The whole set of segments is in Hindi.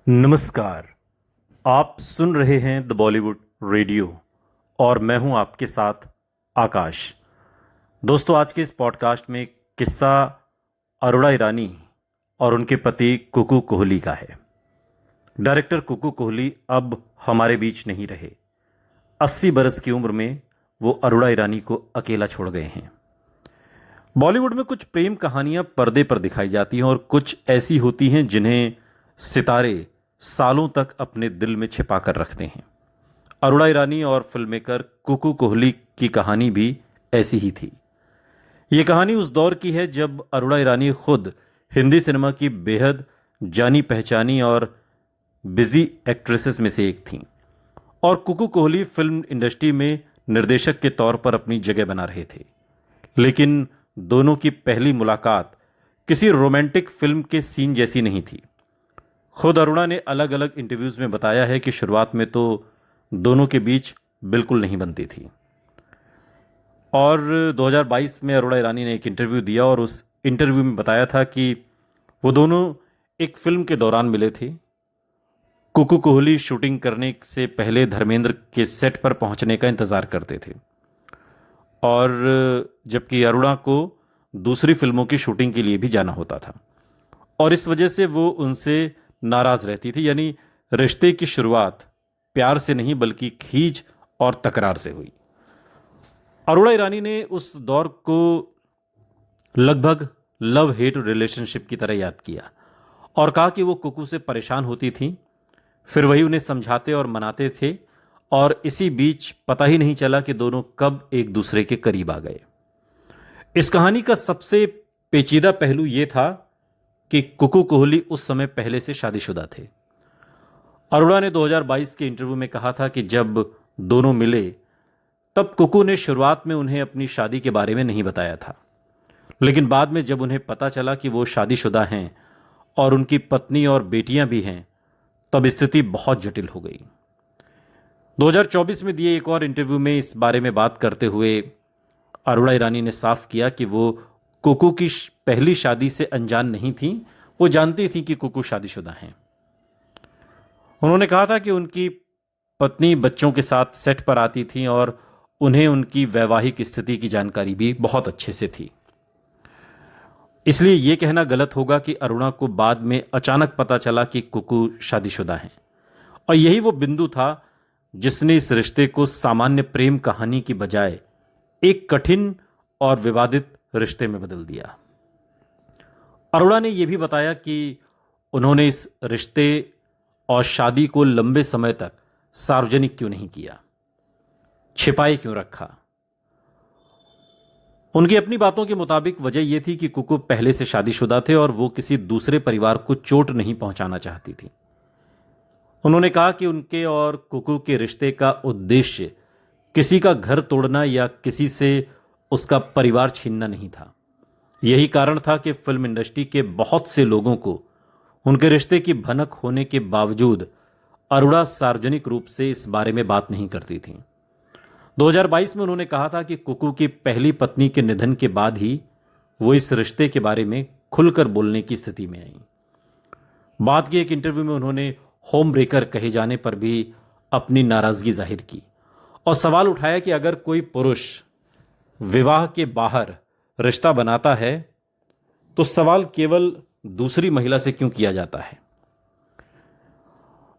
नमस्कार। आप सुन रहे हैं द बॉलीवुड रेडियो और मैं हूं आपके साथ आकाश। दोस्तों, आज के इस पॉडकास्ट में एक किस्सा अरोड़ा ईरानी और उनके पति कुकू कोहली का है। डायरेक्टर कुकू कोहली अब हमारे बीच नहीं रहे। 80 बरस की उम्र में वो अरोड़ा ईरानी को अकेला छोड़ गए हैं। बॉलीवुड में कुछ प्रेम कहानियां पर्दे पर दिखाई जाती हैं और कुछ ऐसी होती हैं जिन्हें सितारे सालों तक अपने दिल में छिपा कर रखते हैं। अरोड़ा ईरानी और फिल्ममेकर कुकू कोहली की कहानी भी ऐसी ही थी। ये कहानी उस दौर की है जब अरोड़ा ईरानी खुद हिंदी सिनेमा की बेहद जानी पहचानी और बिजी एक्ट्रेसेस में से एक थीं और कुकू कोहली फिल्म इंडस्ट्री में निर्देशक के तौर पर अपनी जगह बना रहे थे। लेकिन दोनों की पहली मुलाकात किसी रोमांटिक फिल्म के सीन जैसी नहीं थी। खुद अरुणा ने अलग अलग इंटरव्यूज में बताया है कि शुरुआत में तो दोनों के बीच बिल्कुल नहीं बनती थी। और 2022 में अरोड़ा ईरानी ने एक इंटरव्यू दिया और उस इंटरव्यू में बताया था कि वो दोनों एक फिल्म के दौरान मिले थे। कुकू कोहली शूटिंग करने से पहले धर्मेंद्र के सेट पर पहुंचने का इंतजार करते थे और जबकि अरुणा को दूसरी फिल्मों की शूटिंग के लिए भी जाना होता था और इस वजह से वो उनसे नाराज रहती थी। यानी रिश्ते की शुरुआत प्यार से नहीं बल्कि खींच और तकरार से हुई। अरोड़ा ईरानी ने उस दौर को लगभग लव हेट रिलेशनशिप की तरह याद किया और कहा कि वो कुकू से परेशान होती थी, फिर वही उन्हें समझाते और मनाते थे और इसी बीच पता ही नहीं चला कि दोनों कब एक दूसरे के करीब आ गए। इस कहानी का सबसे पेचीदा पहलू यह था कि कुकू कोहली उस समय पहले से शादीशुदा थे। अरोड़ा ने 2022 के इंटरव्यू में कहा था कि जब दोनों मिले तब कुकू ने शुरुआत में उन्हें अपनी शादी के बारे में नहीं बताया था, लेकिन बाद में जब उन्हें पता चला कि वो शादीशुदा हैं और उनकी पत्नी और बेटियां भी हैं तब स्थिति बहुत जटिल हो गई। 2024 में दिए एक और इंटरव्यू में इस बारे में बात करते हुए अरोड़ा ईरानी ने साफ किया कि वो कुकू की पहली शादी से अनजान नहीं थी, वो जानती थी कि कुकू शादीशुदा हैं। उन्होंने कहा था कि उनकी पत्नी बच्चों के साथ सेट पर आती थी और उन्हें उनकी वैवाहिक स्थिति की जानकारी भी बहुत अच्छे से थी। इसलिए यह कहना गलत होगा कि अरुणा को बाद में अचानक पता चला कि कुकू शादीशुदा हैं और यही वो बिंदु था जिसने इस रिश्ते को सामान्य प्रेम कहानी की बजाय एक कठिन और विवादित रिश्ते में बदल दिया। अरोड़ा ने यह भी बताया कि उन्होंने इस रिश्ते और शादी को लंबे समय तक सार्वजनिक क्यों नहीं किया, छिपाए क्यों रखा। उनकी अपनी बातों के मुताबिक वजह यह थी कि कुकू पहले से शादीशुदा थे और वो किसी दूसरे परिवार को चोट नहीं पहुंचाना चाहती थी। उन्होंने कहा कि उनके और कुकू के रिश्ते का उद्देश्य किसी का घर तोड़ना या किसी से उसका परिवार छीनना नहीं था। यही कारण था कि फिल्म इंडस्ट्री के बहुत से लोगों को उनके रिश्ते की भनक होने के बावजूद अरोड़ा सार्वजनिक रूप से इस बारे में बात नहीं करती थी। 2022 में उन्होंने कहा था कि कुकू की पहली पत्नी के निधन के बाद ही वो इस रिश्ते के बारे में खुलकर बोलने की स्थिति में आई। बाद के एक इंटरव्यू में उन्होंने होम ब्रेकर कहे जाने पर भी अपनी नाराजगी जाहिर की और सवाल उठाया कि अगर कोई पुरुष विवाह के बाहर रिश्ता बनाता है तो सवाल केवल दूसरी महिला से क्यों किया जाता है।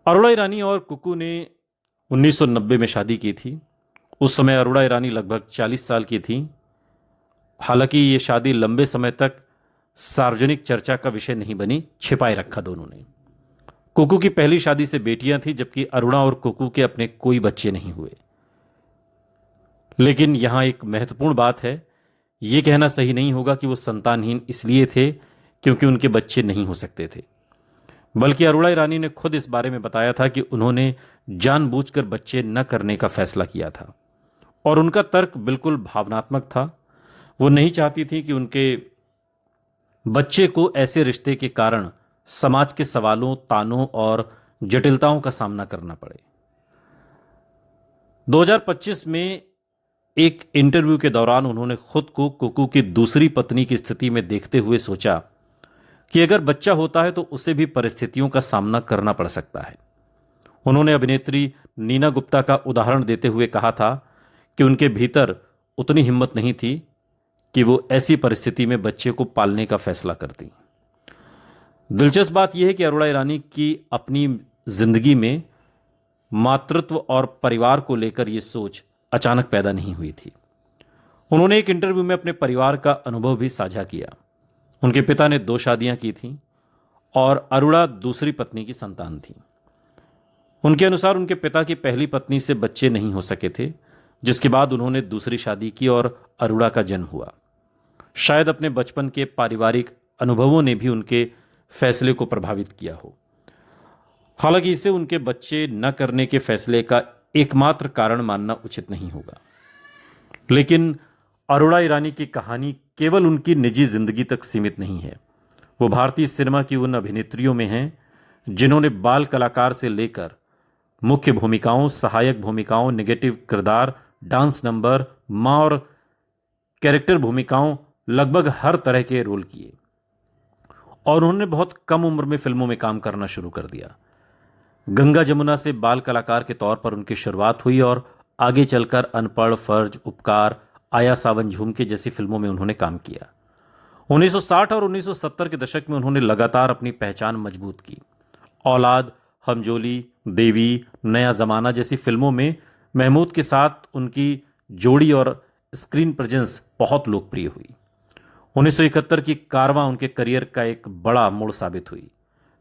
अरोड़ा ईरानी और कुकू ने 1990 में शादी की थी। उस समय अरोड़ा ईरानी लगभग 40 साल की थी। हालांकि ये शादी लंबे समय तक सार्वजनिक चर्चा का विषय नहीं बनी, छिपाए रखा दोनों ने। कुकू की पहली शादी से बेटियां थी जबकि अरुणा और कुकू के अपने कोई बच्चे नहीं हुए। लेकिन यहां एक महत्वपूर्ण बात है, यह कहना सही नहीं होगा कि वो संतानहीन इसलिए थे क्योंकि उनके बच्चे नहीं हो सकते थे, बल्कि अरोड़ा ईरानी ने खुद इस बारे में बताया था कि उन्होंने जानबूझकर बच्चे न करने का फैसला किया था और उनका तर्क बिल्कुल भावनात्मक था। वो नहीं चाहती थी कि उनके बच्चे को ऐसे रिश्ते के कारण समाज के सवालों, तानों और जटिलताओं का सामना करना पड़े। 2025 में एक इंटरव्यू के दौरान उन्होंने खुद को कुकू की दूसरी पत्नी की स्थिति में देखते हुए सोचा कि अगर बच्चा होता है तो उसे भी परिस्थितियों का सामना करना पड़ सकता है। उन्होंने अभिनेत्री नीना गुप्ता का उदाहरण देते हुए कहा था कि उनके भीतर उतनी हिम्मत नहीं थी कि वो ऐसी परिस्थिति में बच्चे को पालने का फैसला करती। दिलचस्प बात यह है कि अरोड़ा ईरानी की अपनी जिंदगी में मातृत्व और परिवार को लेकर यह सोच अचानक पैदा नहीं हुई थी। उन्होंने एक इंटरव्यू में अपने परिवार का अनुभव भी साझा किया। उनके पिता ने 2 शादियां की थीं और अरुणा दूसरी पत्नी की संतान थी। उनके अनुसार उनके पिता की पहली पत्नी से बच्चे नहीं हो सके थे, जिसके बाद उन्होंने दूसरी शादी की और अरुणा का जन्म हुआ। शायद अपने बचपन के पारिवारिक अनुभवों ने भी उनके फैसले को प्रभावित किया हो। हालांकि इसे उनके बच्चे न करने के फैसले का एकमात्र कारण मानना उचित नहीं होगा। लेकिन अरोड़ा ईरानी की कहानी केवल उनकी निजी जिंदगी तक सीमित नहीं है। वो भारतीय सिनेमा की उन अभिनेत्रियों में हैं जिन्होंने बाल कलाकार से लेकर मुख्य भूमिकाओं, सहायक भूमिकाओं, नेगेटिव किरदार, डांस नंबर, मां और कैरेक्टर भूमिकाओं, लगभग हर तरह के रोल किए और उन्होंने बहुत कम उम्र में फिल्मों में काम करना शुरू कर दिया। गंगा जमुना से बाल कलाकार के तौर पर उनकी शुरुआत हुई और आगे चलकर अनपढ़, फर्ज, उपकार, आया सावन झूमके जैसी फिल्मों में उन्होंने काम किया। 1960 और 1970 के दशक में उन्होंने लगातार अपनी पहचान मजबूत की। औलाद, हमजोली, देवी, नया जमाना जैसी फिल्मों में महमूद के साथ उनकी जोड़ी और स्क्रीन प्रेजेंस बहुत लोकप्रिय हुई। 1971 की कारवां उनके करियर का एक बड़ा मोड़ साबित हुई।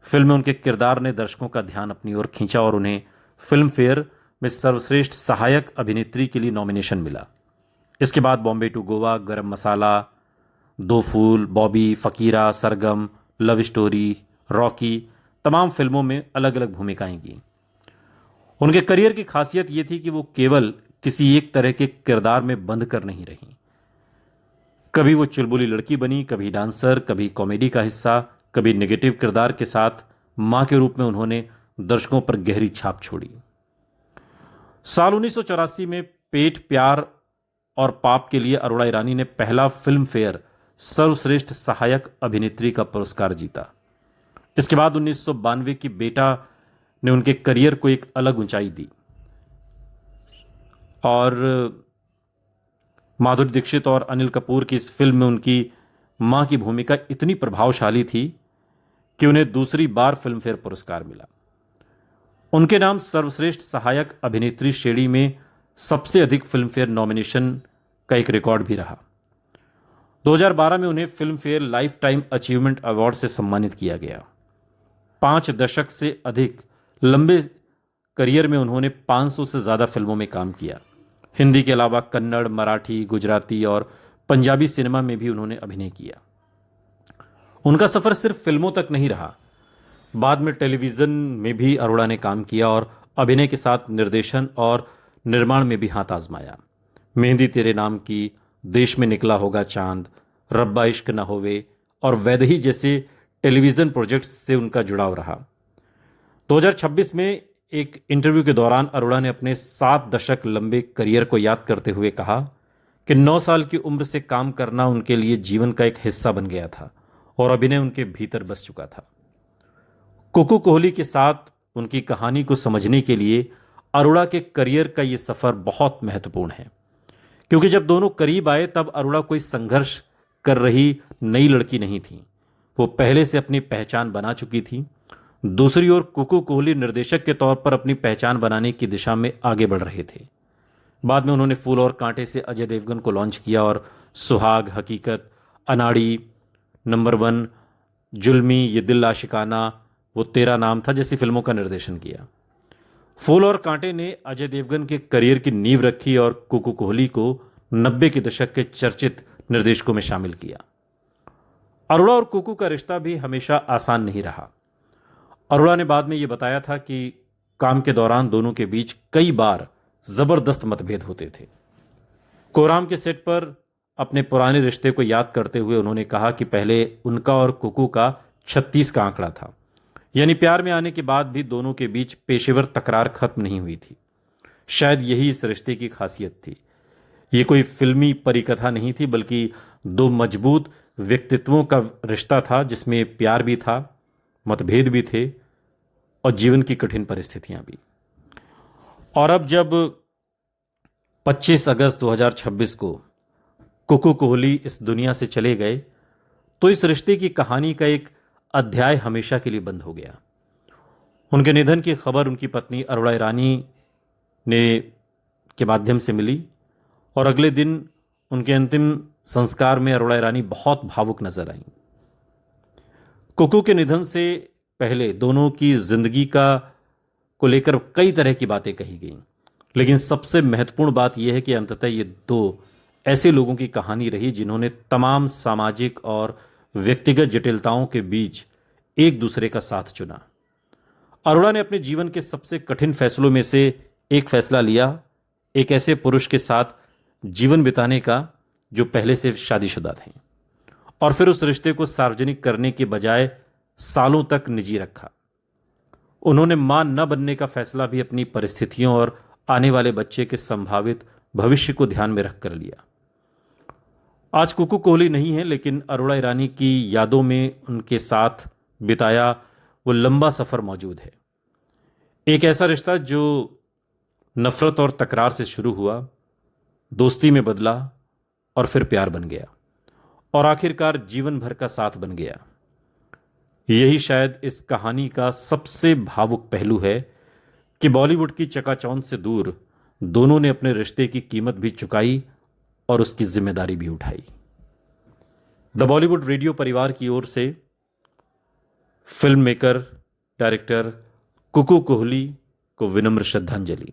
फिल्म में उनके किरदार ने दर्शकों का ध्यान अपनी ओर खींचा और उन्हें फिल्म फेयर में सर्वश्रेष्ठ सहायक अभिनेत्री के लिए नॉमिनेशन मिला। इसके बाद बॉम्बे टू गोवा, गरम मसाला, 2 फूल, बॉबी, फकीरा, सरगम, लव स्टोरी, रॉकी, तमाम फिल्मों में अलग अलग भूमिकाएं की। उनके करियर की खासियत यह थी कि वो केवल किसी एक तरह के किरदार में बंद कर नहीं रही। कभी वो चुलबुली लड़की बनी, कभी डांसर, कभी कॉमेडी का हिस्सा, कभी नेगेटिव किरदार के साथ मां के रूप में उन्होंने दर्शकों पर गहरी छाप छोड़ी। साल 1984 में पेट, प्यार और पाप के लिए अरोड़ा ईरानी ने पहला फिल्म फेयर सर्वश्रेष्ठ सहायक अभिनेत्री का पुरस्कार जीता। इसके बाद 1992 की बेटा ने उनके करियर को एक अलग ऊंचाई दी और माधुरी दीक्षित और अनिल कपूर की इस फिल्म में उनकी मां की भूमिका इतनी प्रभावशाली थी कि उन्हें दूसरी बार फिल्म फेयर पुरस्कार मिला। उनके नाम सर्वश्रेष्ठ सहायक अभिनेत्री श्रेणी में सबसे अधिक फिल्म फेयर नॉमिनेशन का एक रिकॉर्ड भी रहा। 2012 में उन्हें film fair life time achievement award से सम्मानित किया गया। 5 दशक से अधिक लंबे करियर में उन्होंने 500 से ज्यादा फिल्मों में काम किया। हिंदी के अलावा कन्नड़, मराठी, गुजराती और पंजाबी सिनेमा में भी उन्होंने अभिनय किया। उनका सफर सिर्फ फिल्मों तक नहीं रहा। बाद में टेलीविजन में भी अरोड़ा ने काम किया और अभिनय के साथ निर्देशन और निर्माण में भी हाथ आजमाया। मेहंदी तेरे नाम की, देश में निकला होगा चांद, रब्बा इश्क न होवे और वैदेही जैसे टेलीविजन प्रोजेक्ट्स से उनका जुड़ाव रहा। 2026 में एक इंटरव्यू के दौरान अरोड़ा ने अपने 7 दशक लंबे करियर को याद करते हुए कहा कि 9 साल की उम्र से काम करना उनके लिए जीवन का एक हिस्सा बन गया था और अभिनय उनके भीतर बस चुका था। कुकू कोहली के साथ उनकी कहानी को समझने के लिए अरोड़ा के करियर का यह सफर बहुत महत्वपूर्ण है, क्योंकि जब दोनों करीब आए तब अरोड़ा कोई संघर्ष कर रही नई लड़की नहीं थी। वो पहले से अपनी पहचान बना चुकी थी। दूसरी ओर कुकू कोहली निर्देशक के तौर पर अपनी पहचान बनाने की दिशा में आगे बढ़ रहे थे। बाद में उन्होंने फूल और कांटे से अजय देवगन को लॉन्च किया और सुहाग, हकीकत, अनाड़ी, नंबर 1, जुल्मी, ये दिल आशिकाना, वो तेरा नाम था जैसी फिल्मों का निर्देशन किया। फूल और कांटे ने अजय देवगन के करियर की नींव रखी और कुकू कोहली को 90 के दशक के चर्चित निर्देशकों में शामिल किया। अरोड़ा और कुकू का रिश्ता भी हमेशा आसान नहीं रहा। अरोड़ा ने बाद में यह बताया था कि काम के दौरान दोनों के बीच कई बार जबरदस्त मतभेद होते थे। कोराम के सेट पर अपने पुराने रिश्ते को याद करते हुए उन्होंने कहा कि पहले उनका और कुकू का 36 का आंकड़ा था, यानी प्यार में आने के बाद भी दोनों के बीच पेशेवर तकरार खत्म नहीं हुई थी। शायद यही इस रिश्ते की खासियत थी। ये कोई फिल्मी परिकथा नहीं थी, बल्कि 2 मजबूत व्यक्तित्वों का रिश्ता था जिसमें प्यार भी था, मतभेद भी थे और जीवन की कठिन परिस्थितियां भी। और अब जब 25 अगस्त 2026 को कुकू कोहली इस दुनिया से चले गए तो इस रिश्ते की कहानी का एक अध्याय हमेशा के लिए बंद हो गया। उनके निधन की खबर उनकी पत्नी अरोड़ा ईरानी ने के माध्यम से मिली और अगले दिन उनके अंतिम संस्कार में अरोड़ा ईरानी बहुत भावुक नजर आईं। कुकू के निधन से पहले दोनों की जिंदगी को लेकर कई तरह की बातें कही गईं, लेकिन सबसे महत्वपूर्ण बात यह है कि अंततः ये दो ऐसे लोगों की कहानी रही जिन्होंने तमाम सामाजिक और व्यक्तिगत जटिलताओं के बीच एक दूसरे का साथ चुना। अरोड़ा ने अपने जीवन के सबसे कठिन फैसलों में से एक फैसला लिया, एक ऐसे पुरुष के साथ जीवन बिताने का जो पहले से शादीशुदा थे, और फिर उस रिश्ते को सार्वजनिक करने के बजाय सालों तक निजी रखा। उन्होंने मां न बनने का फैसला भी अपनी परिस्थितियों और आने वाले बच्चे के संभावित भविष्य को ध्यान में रखकर लिया। आज कुकू कोहली नहीं है, लेकिन अरोड़ा ईरानी की यादों में उनके साथ बिताया वो लंबा सफर मौजूद है। एक ऐसा रिश्ता जो नफरत और तकरार से शुरू हुआ, दोस्ती में बदला और फिर प्यार बन गया और आखिरकार जीवन भर का साथ बन गया। यही शायद इस कहानी का सबसे भावुक पहलू है कि बॉलीवुड की चकाचौंध से दूर दोनों ने अपने रिश्ते की कीमत भी चुकाई और उसकी जिम्मेदारी भी उठाई। द बॉलीवुड रेडियो परिवार की ओर से film maker, director Kuku Kohli को विनम्र श्रद्धांजलि।